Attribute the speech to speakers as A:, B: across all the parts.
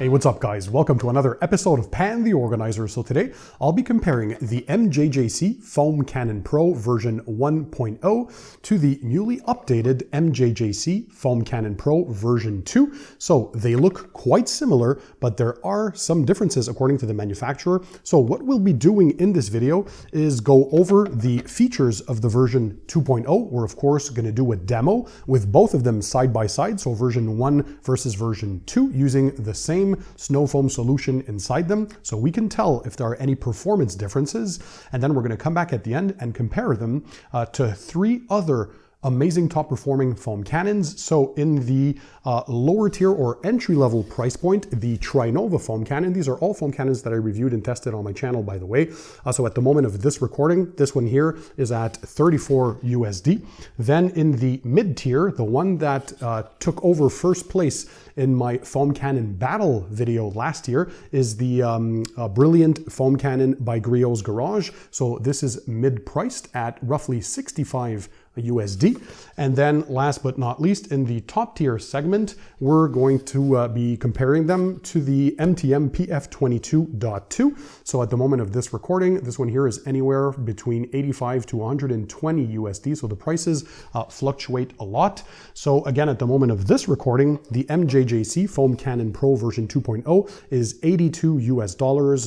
A: Hey, what's up guys? Welcome to another episode of Pan TheOrganizer. So today I'll be comparing the MJJC Foam Cannon Pro version 1.0 to the newly updated MJJC Foam Cannon Pro version 2. So they look quite similar, but there are some differences according to the manufacturer. So what we'll be doing in this video is go over the features of the version 2.0. We're of course going to do a demo with both of them side by side. So version 1 versus version 2 using the same snow foam solution inside them, so we can tell if there are any performance differences. And then we're going to come back at the end and compare them to 3 other amazing top performing foam cannons. So in the lower tier or entry level price point, the TriNova foam cannon. These are all foam cannons that I reviewed and tested on my channel, by the way. So at the moment of this recording, this one here is at 34 USD. Then in the mid tier, the one that took over first place in my foam cannon battle video last year is the Brilliant foam cannon by Griot's Garage. So this is mid-priced at roughly 65 USD. And then last but not least, in the top tier segment, we're going to be comparing them to the MTM PF22.2. So at the moment of this recording, this one here is anywhere between 85 to 120 USD. So the prices fluctuate a lot. So again, at the moment of this recording, the MJJC Foam Cannon Pro version 2.0 is $82 US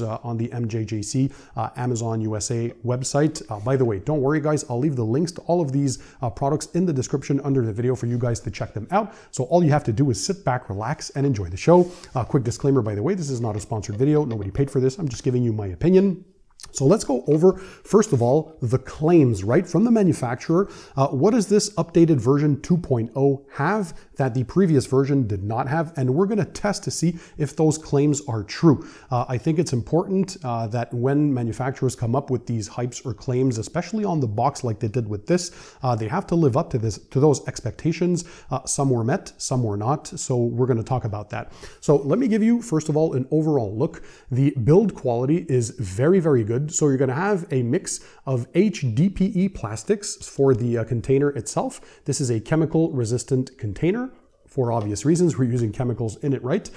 A: on the MJJC Amazon USA website. By the way, don't worry guys, I'll leave the links to all of these products in the description under the video for you guys to check them out. So all you have to do is sit back, relax, and enjoy the show. Quick disclaimer, by the way, this is not a sponsored video. Nobody paid for this. I'm just giving you my opinion. So let's go over, first of all, the claims, right, from the manufacturer. What does this updated version 2.0 have that the previous version did not have? And we're going to test to see if those claims are true. I think it's important that when manufacturers come up with these hypes or claims, especially on the box like they did with this, they have to live up to those expectations. Some were met, some were not. So we're going to talk about that. So let me give you, first of all, an overall look. The build quality is very, very good. So you're going to have a mix of HDPE plastics for the container itself. This is a chemical resistant container. For obvious reasons, we're using chemicals in it, right?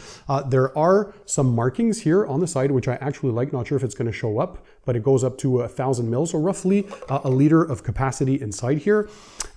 A: There are some markings here on the side, which I actually like. Not sure if it's going to show up, but it goes up to 1,000 mils, so roughly a liter of capacity inside here.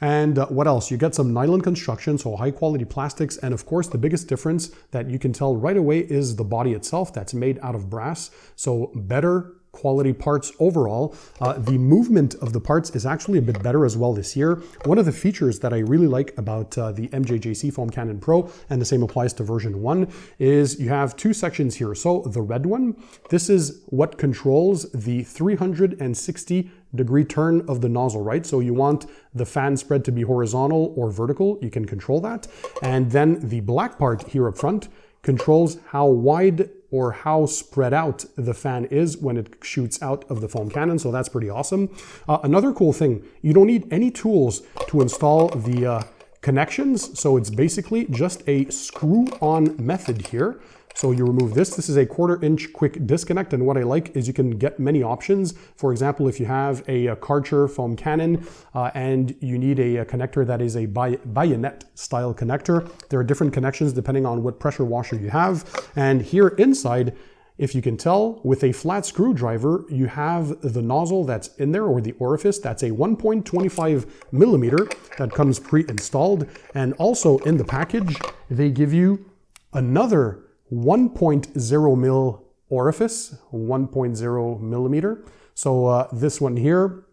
A: And what else? You get some nylon construction, so high quality plastics. And of course, the biggest difference that you can tell right away is the body itself that's made out of brass. So better quality parts overall. The movement of the parts is actually a bit better as well this year. One of the features that I really like about the MJJC Foam Cannon Pro, and the same applies to version 1, is you have 2 sections here. So the red one, this is what controls the 360 degree turn of the nozzle, right? So you want the fan spread to be horizontal or vertical, you can control that. And then the black part here up front controls how wide or how spread out the fan is when it shoots out of the foam cannon. So that's pretty awesome. Another cool thing, you don't need any tools to install the connections. So it's basically just a screw-on method here. So you remove this. This is a 1/4 inch quick disconnect. And what I like is you can get many options. For example, if you have a Karcher foam cannon and you need a connector that is a bayonet style connector, there are different connections depending on what pressure washer you have. And here inside, if you can tell, with a flat screwdriver, you have the nozzle that's in there, or the orifice. That's a 1.25 millimeter that comes pre-installed. And also in the package, they give you another 1.0 mil orifice, 1.0 millimeter. So this one here,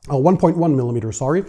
A: 1.1 millimeter, sorry.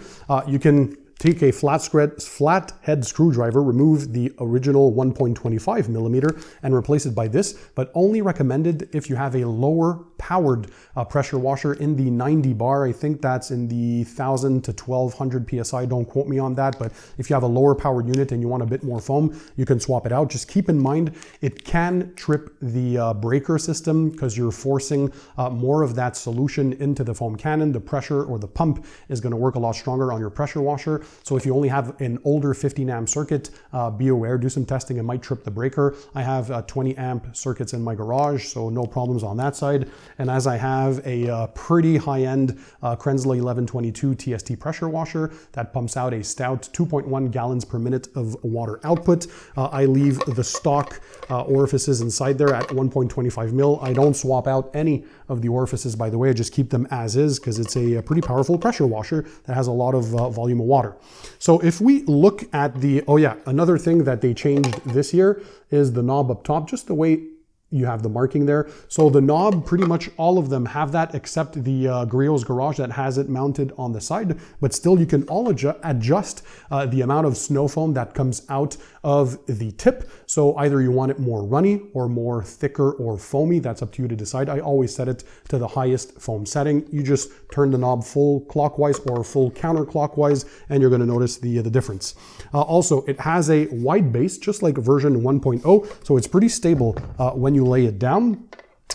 A: You can take a flat head screwdriver, remove the original 1.25 millimeter and replace it by this, but only recommended if you have a lower powered pressure washer in the 90 bar. I think that's in the 1,000 to 1,200 PSI. Don't quote me on that, but if you have a lower powered unit and you want a bit more foam, you can swap it out. Just keep in mind, it can trip the breaker system because you're forcing more of that solution into the foam cannon. The pressure or the pump is going to work a lot stronger on your pressure washer. So if you only have an older 15 amp circuit, be aware, do some testing, it might trip the breaker. I have 20 amp circuits in my garage, so no problems on that side. And as I have a pretty high-end Krensla 1122 TST pressure washer that pumps out a stout 2.1 gallons per minute of water output, I leave the stock orifices inside there at 1.25 mil. I don't swap out any of the orifices, by the way. I just keep them as is because it's a pretty powerful pressure washer that has a lot of volume of water. So if we look at the, oh yeah, another thing that they changed this year is the knob up top, just the way you have the marking there. So the knob, pretty much all of them have that except the Griot's Garage that has it mounted on the side, but still you can all adjust the amount of snow foam that comes out of the tip. So either you want it more runny or more thicker or foamy, that's up to you to decide. I always set it to the highest foam setting. You just turn the knob full clockwise or full counterclockwise and you're gonna notice the difference. Also, it has a wide base, just like version 1.0, so it's pretty stable when you lay it down.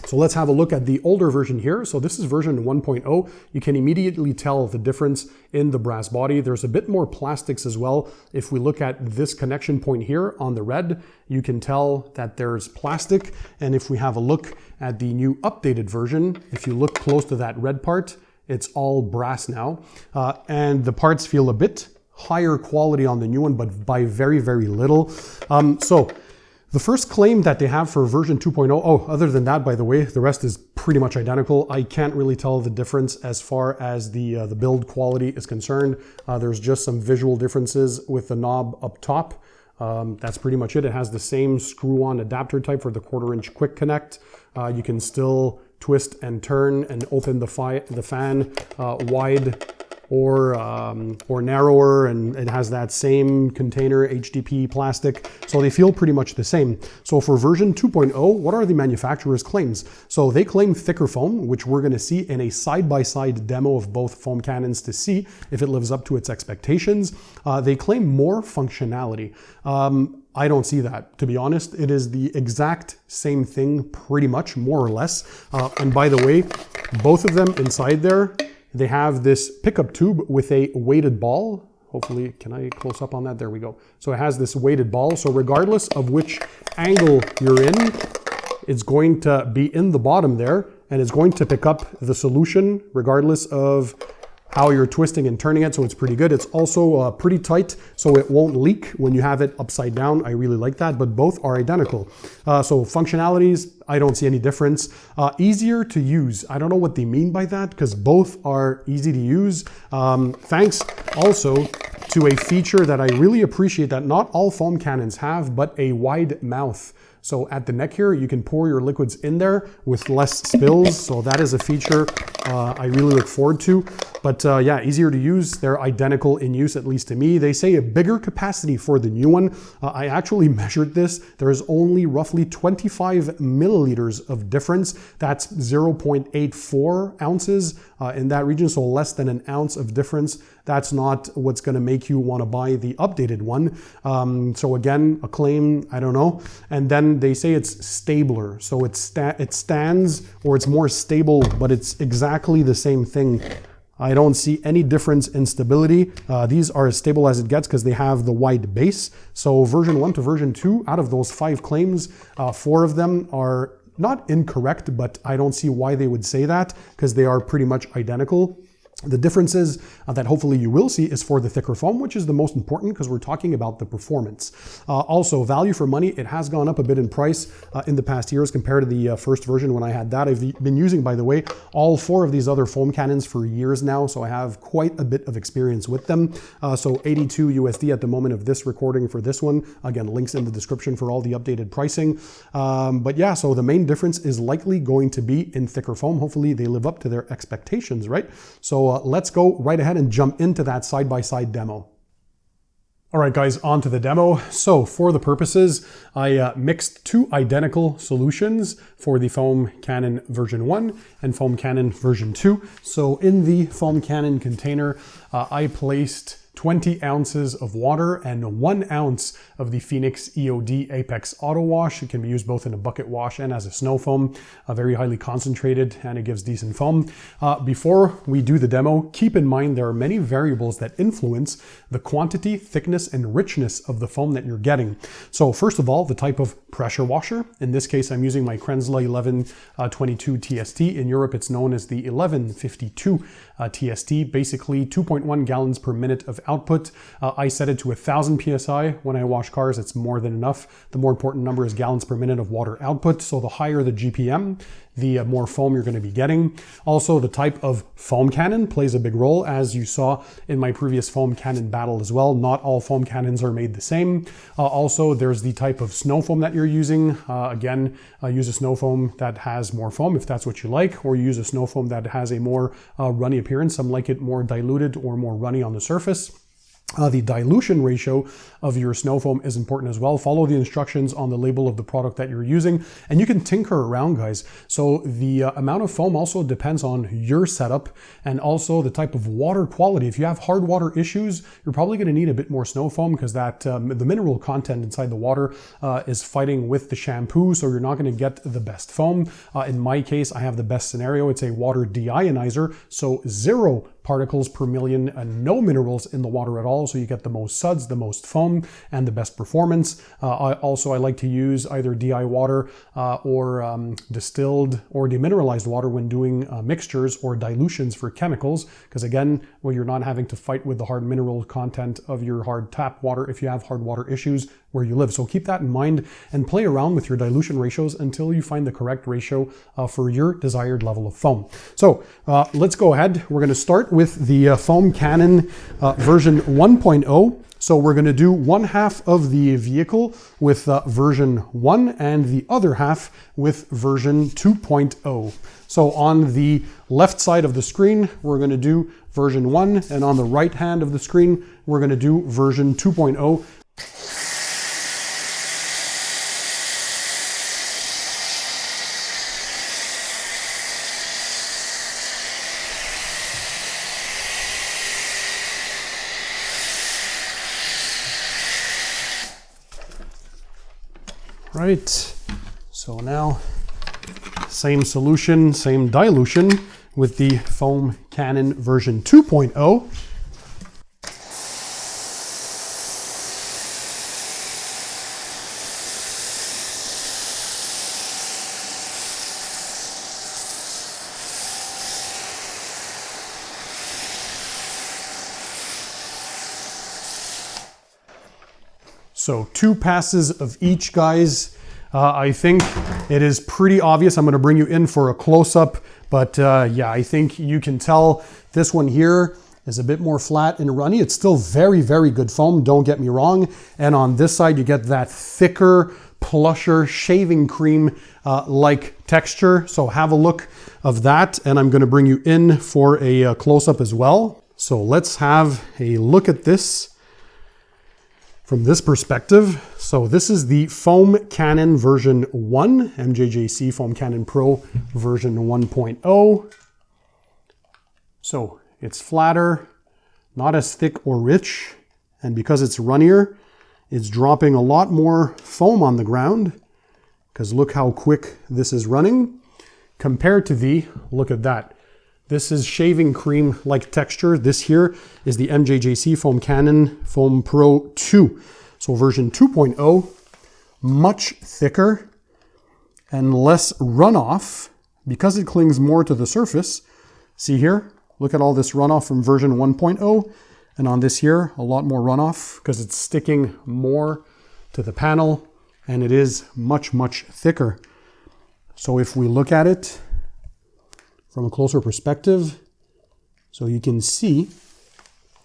A: So let's have a look at the older version here. So this is version 1.0. You can immediately tell the difference in the brass body. There's a bit more plastics as well. If we look at this connection point here on the red, you can tell that there's plastic. And if we have a look at the new updated version, if you look close to that red part, it's all brass now. And the parts feel a bit higher quality on the new one, but by very, very little. So the first claim that they have for version 2.0, oh, other than that, by the way, the rest is pretty much identical. I can't really tell the difference as far as the build quality is concerned. There's just some visual differences with the knob up top. That's pretty much it. It has the same screw-on adapter type for the 1/4 inch quick connect. You can still twist and turn and open the fan wide or narrower, and it has that same container HDP plastic, so they feel pretty much the same. So for version 2.0, what are the manufacturer's claims? So they claim thicker foam, which we're going to see in a side-by-side demo of both foam cannons to see if it lives up to its expectations. They claim more functionality. I don't see that, to be honest. It is the exact same thing, pretty much, more or less. And by the way, both of them inside there, they have this pickup tube with a weighted ball. Hopefully, can I close up on that? There we go. So it has this weighted ball. So regardless of which angle you're in, it's going to be in the bottom there, and it's going to pick up the solution regardless of how you're twisting and turning it, so it's pretty good. It's also pretty tight, so it won't leak when you have it upside down. I really like that, but both are identical. So functionalities, I don't see any difference. Easier to use, I don't know what they mean by that, because both are easy to use. Thanks also to a feature that I really appreciate that not all foam cannons have, but a wide mouth. So at the neck here, you can pour your liquids in there with less spills. So that is a feature I really look forward to. But yeah, easier to use. They're identical in use, at least to me. They say a bigger capacity for the new one. I actually measured this. There is only roughly 25 milliliters of difference. That's 0.84 ounces in that region. So less than an ounce of difference. That's not what's going to make you want to buy the updated one. So again, a claim, I don't know. And then they say it's stabler. So it stands, or it's more stable, but it's exactly the same thing. I don't see any difference in stability. These are as stable as it gets because they have the wide base. So version 1 to version 2, out of those 5 claims, 4 of them are not incorrect, but I don't see why they would say that because they are pretty much identical. The differences that hopefully you will see is for the thicker foam, which is the most important because we're talking about the performance. Also, value for money, it has gone up a bit in price in the past years compared to the first version when I had that. I've been using, by the way, all 4 of these other foam cannons for years now, so I have quite a bit of experience with them. So 82 USD at the moment of this recording for this one. Again, links in the description for all the updated pricing. But yeah, so the main difference is likely going to be in thicker foam. Hopefully they live up to their expectations, right? So let's go right ahead and jump into that side-by-side demo. All right, guys, on to the demo. So for the purposes, I mixed 2 identical solutions for the Foam Cannon version 1 and Foam Cannon version 2. So in the Foam Cannon container, I placed 20 ounces of water and 1 ounce of the Phoenix EOD Apex Auto Wash. It can be used both in a bucket wash and as a snow foam, very highly concentrated, and it gives decent foam. Before we do the demo, keep in mind there are many variables that influence the quantity, thickness, and richness of the foam that you're getting. So first of all, the type of pressure washer. In this case, I'm using my Krenzla 1122 TST. In Europe, it's known as the 1152 TST, basically 2.1 gallons per minute of output. I set it to 1000 PSI. When I wash cars, it's more than enough. The more important number is gallons per minute of water output. So the higher the GPM, the more foam you're going to be getting. Also, the type of foam cannon plays a big role, as you saw in my previous foam cannon battle as well. Not all foam cannons are made the same. Also, there's the type of snow foam that you're using. Again, use a snow foam that has more foam if that's what you like, or use a snow foam that has a more runny appearance. Some like it more diluted or more runny on the surface. The dilution ratio of your snow foam is important as well. Follow the instructions on the label of the product that you're using, and you can tinker around, guys. So the amount of foam also depends on your setup and also the type of water quality. If you have hard water issues, you're probably going to need a bit more snow foam because that the mineral content inside the water is fighting with the shampoo, so you're not going to get the best foam. In my case, I have the best scenario. It's a water deionizer, so 0 particles per million and no minerals in the water at all, so you get the most suds, the most foam, and the best performance. I like to use either DI water or distilled or demineralized water when doing mixtures or dilutions for chemicals, because again, well, you're not having to fight with the hard mineral content of your hard tap water if you have hard water issues where you live. So keep that in mind and play around with your dilution ratios until you find the correct ratio for your desired level of foam. So let's go ahead. We're going to start with the foam cannon version 1.0. So we're going to do one half of the vehicle with version 1 and the other half with version 2.0. So on the left side of the screen, we're going to do version 1, and on the right hand of the screen, we're going to do version 2.0. Right, so now same solution, same dilution with the foam cannon version 2.0. So 2 passes of each, guys. I think it is pretty obvious. I'm going to bring you in for a close-up, but yeah, I think you can tell this one here is a bit more flat and runny. It's still very, very good foam, don't get me wrong. And on this side, you get that thicker, plusher, shaving cream like texture. So have a look of that, and I'm going to bring you in for a close-up as well. So let's have a look at this from this perspective. So this is the foam cannon version 1, MJJC Foam Cannon Pro version 1.0. So it's flatter, not as thick or rich, and because it's runnier, it's dropping a lot more foam on the ground, because look how quick this is running, compared to the, look at that. This is shaving cream like texture. This here is the MJJC Foam Cannon Foam Pro 2. So version 2.0, much thicker and less runoff because it clings more to the surface. See here, look at all this runoff from version 1.0. And on this here, a lot more runoff because it's sticking more to the panel and it is much, much thicker. So if we look at it from a closer perspective, so you can see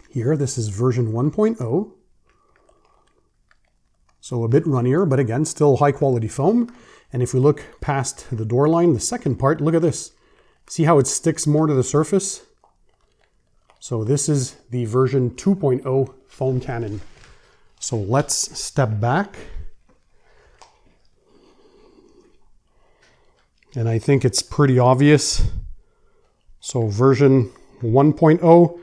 A: here, this is version 1.0. So a bit runnier, but again, still high quality foam. And if we look past the door line, the second part, look at this. See how it sticks more to the surface? So this is the version 2.0 foam cannon. So let's step back. And I think it's pretty obvious. So version 1.0,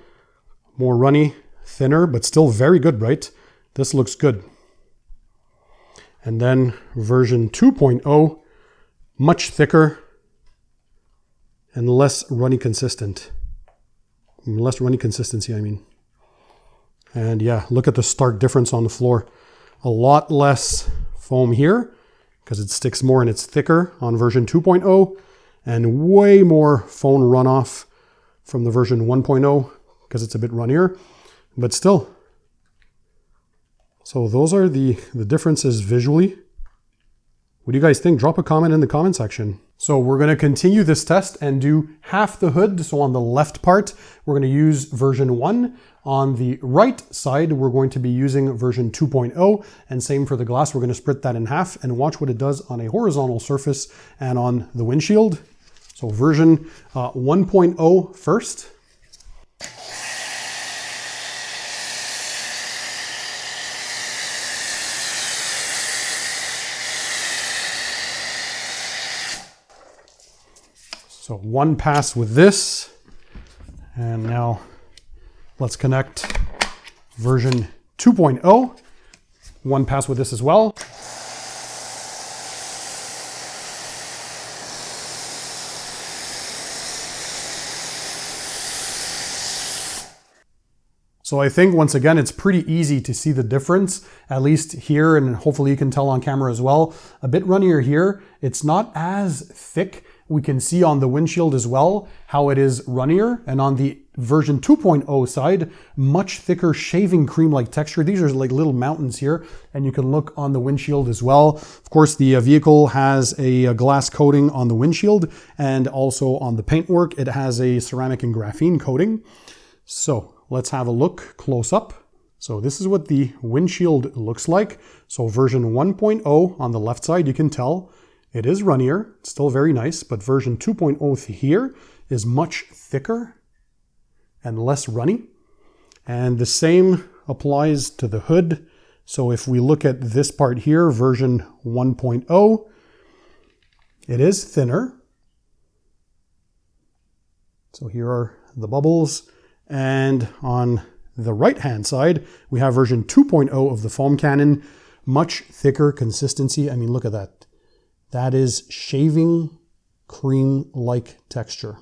A: more runny, thinner, but still very good, right? This looks good. And then version 2.0, much thicker and less runny consistency, I mean. And yeah, look at the stark difference on the floor. A lot less foam here because it sticks more and it's thicker on version 2.0, and way more foam runoff from the version 1.0 because it's a bit runnier, but still. So those are the differences visually. What do you guys think? Drop a comment in the comment section. So we're going to continue this test and do half the hood. So on the left part, we're going to use version 1. On the right side, we're going to be using version 2.0, and same for the glass. We're going to split that in half and watch what it does on a horizontal surface and on the windshield. So version 1.0 first. So one pass with this, and now let's connect version 2.0. One pass with this as well. So I think once again, it's pretty easy to see the difference, at least here, and hopefully you can tell on camera as well. A bit runnier here. It's not as thick. We can see on the windshield as well how it is runnier, and on the version 2.0 side, much thicker shaving cream-like texture. These are like little mountains here, and you can look on the windshield as well. Of course, the vehicle has a glass coating on the windshield, and also on the paintwork, it has a ceramic and graphene coating. So let's have a look close up. So this is what the windshield looks like. So version 1.0 on the left side, you can tell it is runnier, it's still very nice, but version 2.0 here is much thicker and less runny. And the same applies to the hood. So if we look at this part here, version 1.0, it is thinner. So here are the bubbles. And on the right-hand side, we have version 2.0 of the foam cannon, much thicker consistency. I mean, look at that. That is shaving cream-like texture.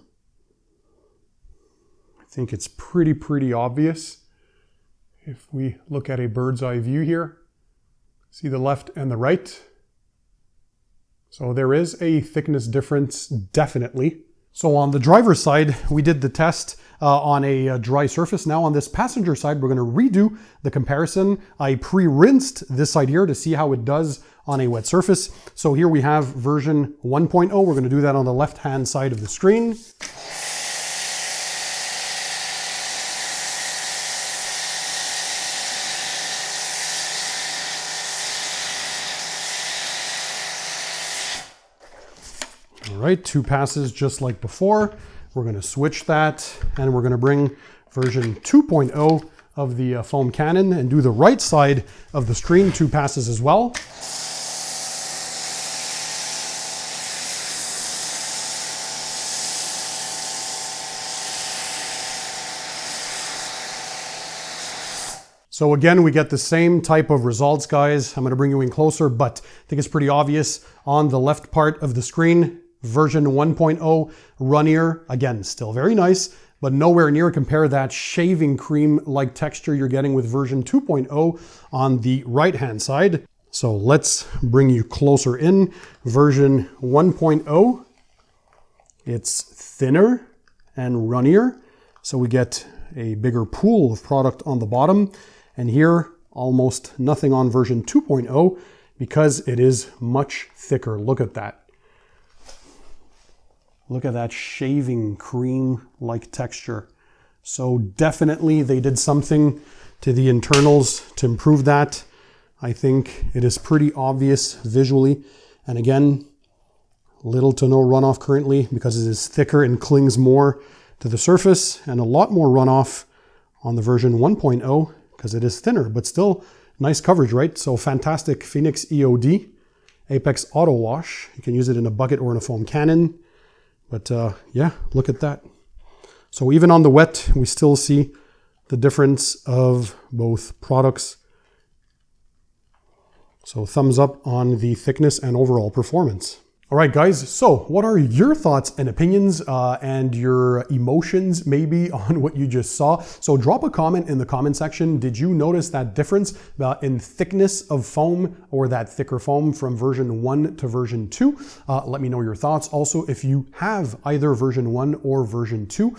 A: I think it's pretty obvious. If we look at a bird's eye view here, see the left and the right. So there is a thickness difference, definitely. So on the driver's side, we did the test on a dry surface. Now on this passenger side, we're going to redo the comparison. I pre-rinsed this side here to see how it does on a wet surface. So here we have version 1.0. We're going to do that on the left-hand side of the screen. All right, 2 passes just like before. We're going to switch that, and we're going to bring version 2.0 of the foam cannon and do the right side of the screen, 2 passes as well. So again, we get the same type of results, guys. I'm going to bring you in closer, but I think it's pretty obvious. On the left part of the screen, version 1.0, runnier. Again, still very nice, but nowhere near compare that shaving cream-like texture you're getting with version 2.0 on the right-hand side. So let's bring you closer in. Version 1.0, it's thinner and runnier. So we get a bigger pool of product on the bottom. And here, almost nothing on version 2.0 because it is much thicker. Look at that. Look at that shaving cream-like texture. So definitely they did something to the internals to improve that. I think it is pretty obvious visually. And again, little to no runoff currently because it is thicker and clings more to the surface, and a lot more runoff on the version 1.0 because it is thinner, but still nice coverage, right? So fantastic Phoenix EOD, Apex Auto Wash. You can use it in a bucket or in a foam cannon. But yeah, look at that. So even on the wet, we still see the difference of both products. So thumbs up on the thickness and overall performance. All right, guys, so what are your thoughts and opinions and your emotions maybe on what you just saw? So drop a comment in the comment section. Did you notice that difference in thickness of foam, or that thicker foam from version 1 to version 2? Let me know your thoughts. Also, if you have either version 1 or version 2,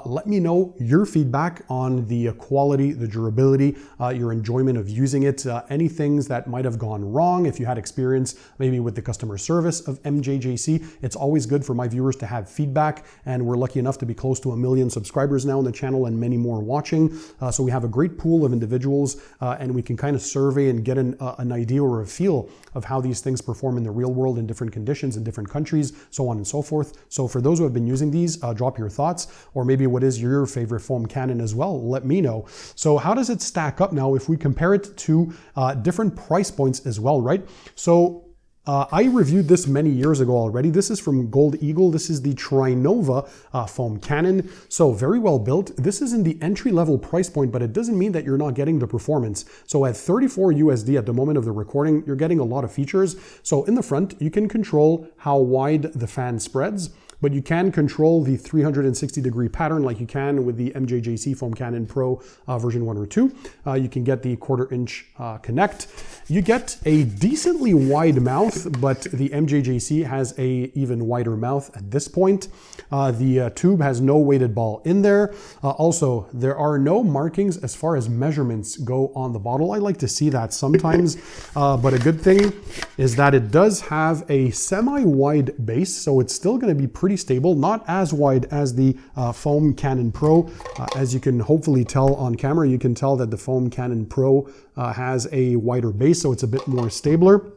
A: let me know your feedback on the quality, the durability, your enjoyment of using it, any things that might have gone wrong, if you had experience maybe with the customer service of MJJC. It's always good for my viewers to have feedback, and we're lucky enough to be close to 1 million subscribers now on the channel and many more watching. So we have a great pool of individuals and we can kind of survey and get an idea or a feel of how these things perform in the real world in different conditions in different countries, so on and so forth. So for those who have been using these, drop your thoughts, or maybe what is your favorite foam cannon as well, let me know. So how does it stack up now if we compare it to different price points as well, right? So I reviewed this many years ago already. This is from Gold Eagle. This is the TriNova foam cannon. So very well built. This is in the entry-level price point, but it doesn't mean that you're not getting the performance. So at 34 USD at the moment of the recording, you're getting a lot of features. So in the front, you can control how wide the fan spreads, but you can control the 360-degree pattern like you can with the MJJC Foam Cannon Pro version 1 or 2. You can get the 1/4-inch connect. You get a decently wide mouth, but the MJJC has a even wider mouth at this point. The tube has no weighted ball in there. Also, there are no markings as far as measurements go on the bottle. I like to see that sometimes, but a good thing is that it does have a semi-wide base, so it's still going to be pretty stable, not as wide as the Foam Cannon Pro. As you can hopefully tell on camera, you can tell that the Foam Cannon Pro has a wider base, so it's a bit more stabler.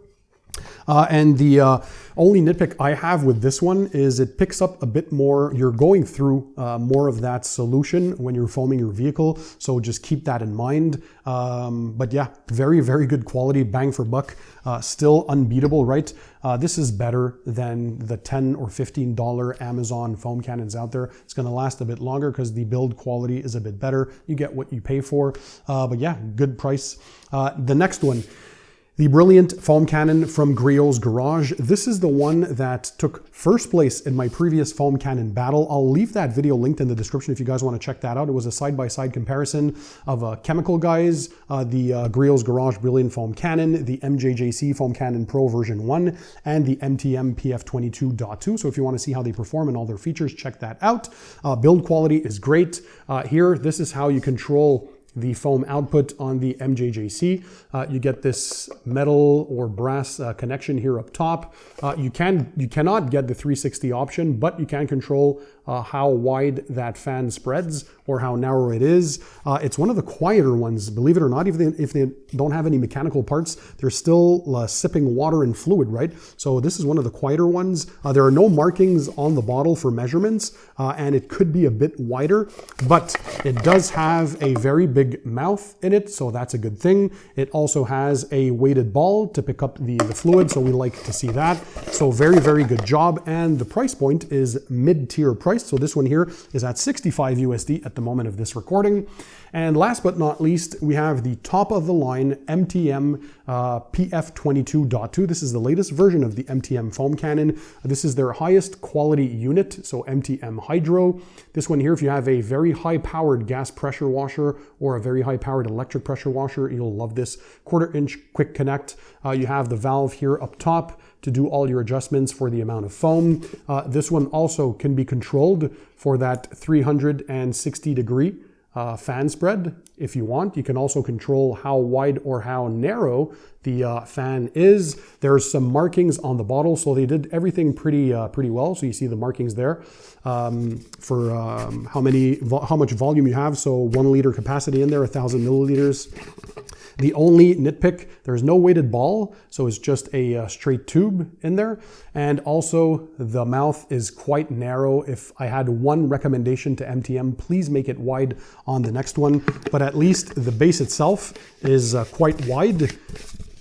A: And the only nitpick I have with this one is it picks up a bit more. You're going through more of that solution when you're foaming your vehicle, so just keep that in mind. But yeah, very, very good quality, bang for buck, still unbeatable, right? This is better than the $10 or $15 Amazon foam cannons out there. It's going to last a bit longer because the build quality is a bit better. You get what you pay for. But yeah, good price. The next one, the brilliant foam cannon from Griot's Garage. This is the one that took first place in my previous foam cannon battle. I'll leave that video linked in the description if you guys want to check that out. It was a side-by-side comparison of Chemical Guys, the Griot's Garage Brilliant Foam Cannon, the MJJC Foam Cannon Pro version 1, and the MTM PF22.2. So if you want to see how they perform and all their features, check that out. Build quality is great. Here, this is how you control the foam output on the MJJC. You get this metal or brass connection here up top. You cannot get the 360 option, but you can control how wide that fan spreads or how narrow it is. It's one of the quieter ones, believe it or not. Even if they don't have any mechanical parts, they're still sipping water and fluid, right? So this is one of the quieter ones. There are no markings on the bottle for measurements, and it could be a bit wider, but it does have a very big mouth in it, so that's a good thing. It also has a weighted ball to pick up the fluid, so we like to see that. So very, very good job, and the price point is mid-tier price. So this one here is at 65 USD at the moment of this recording. And last but not least, we have the top of the line MTM PF22.2. This is the latest version of the MTM foam cannon. This is their highest quality unit, so MTM Hydro. This one here, if you have a very high powered gas pressure washer or a very high powered electric pressure washer, you'll love this. 1/4-inch quick connect. You have the valve here up top to do all your adjustments for the amount of foam. This one also can be controlled for that 360-degree fan spread if you want. You can also control how wide or how narrow the fan is. There's some markings on the bottle, so they did everything pretty well. So you see the markings there for how much volume you have. So 1 liter capacity in there, 1,000 milliliters. The only nitpick, there's no weighted ball, so it's just a straight tube in there. And also the mouth is quite narrow. If I had one recommendation to MTM, please make it wide on the next one. But at least the base itself is quite wide.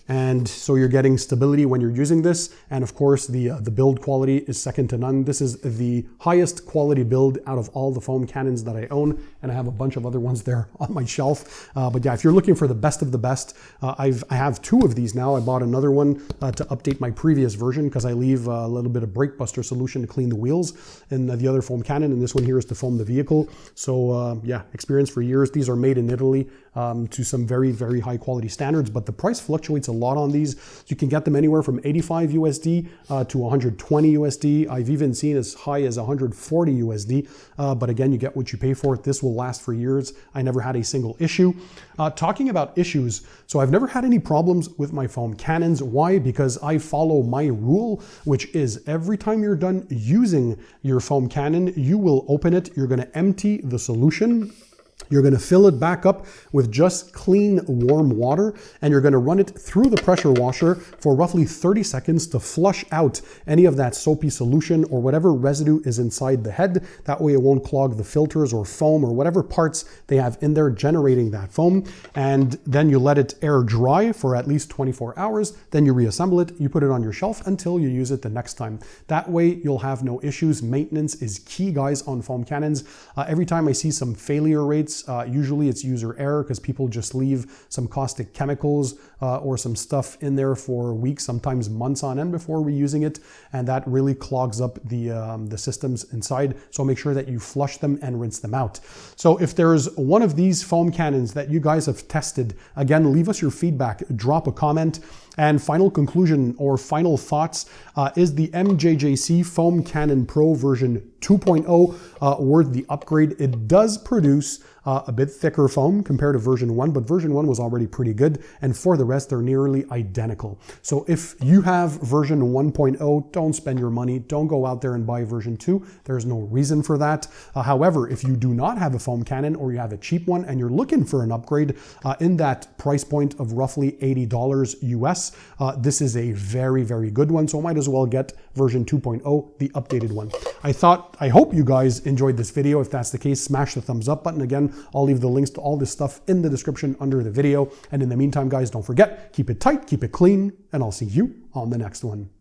A: And so you're getting stability when you're using this. And of course, the build quality is second to none. This is the highest quality build out of all the foam cannons that I own. And I have a bunch of other ones there on my shelf. But yeah, if you're looking for the best of the best, I have 2 of these now. I bought another one to update my previous version because I leave a little bit of brake buster solution to clean the wheels in the other foam cannon. And this one here is to foam the vehicle. So yeah, experience for years. These are made in Italy to some very, very high quality standards, but the price fluctuates a lot on these. You can get them anywhere from 85 USD to 120 USD. I've even seen as high as 140 USD, but again, you get what you pay for. This will last for years. I never had a single issue. Talking about issues, so I've never had any problems with my foam cannons. Why? Because I follow my rule, which is every time you're done using your foam cannon, you will open it, you're gonna empty the solution, you're going to fill it back up with just clean, warm water, and you're going to run it through the pressure washer for roughly 30 seconds to flush out any of that soapy solution or whatever residue is inside the head. That way it won't clog the filters or foam or whatever parts they have in there generating that foam. And then you let it air dry for at least 24 hours. Then you reassemble it, you put it on your shelf until you use it the next time. That way you'll have no issues. Maintenance is key, guys, on foam cannons. Every time I see some failure rates, usually it's user error because people just leave some caustic chemicals or some stuff in there for weeks, sometimes months on end before reusing it, and that really clogs up the systems inside. So make sure that you flush them and rinse them out. So if there's one of these foam cannons that you guys have tested, again, leave us your feedback, drop a comment. And final conclusion or final thoughts is the MJJC Foam Cannon Pro version 2.0 worth the upgrade. It does produce a bit thicker foam compared to version 1, but version 1 was already pretty good. And for the rest, they're nearly identical. So if you have version 1.0, don't spend your money. Don't go out there and buy version 2. There's no reason for that. However, if you do not have a foam cannon or you have a cheap one and you're looking for an upgrade in that price point of roughly $80 US, this is a very, very good one. So might as well get version 2.0, the updated one. I hope you guys enjoyed this video. If that's the case, smash the thumbs up button. Again, I'll leave the links to all this stuff in the description under the video. And in the meantime, guys, don't forget, keep it tight, keep it clean, and I'll see you on the next one.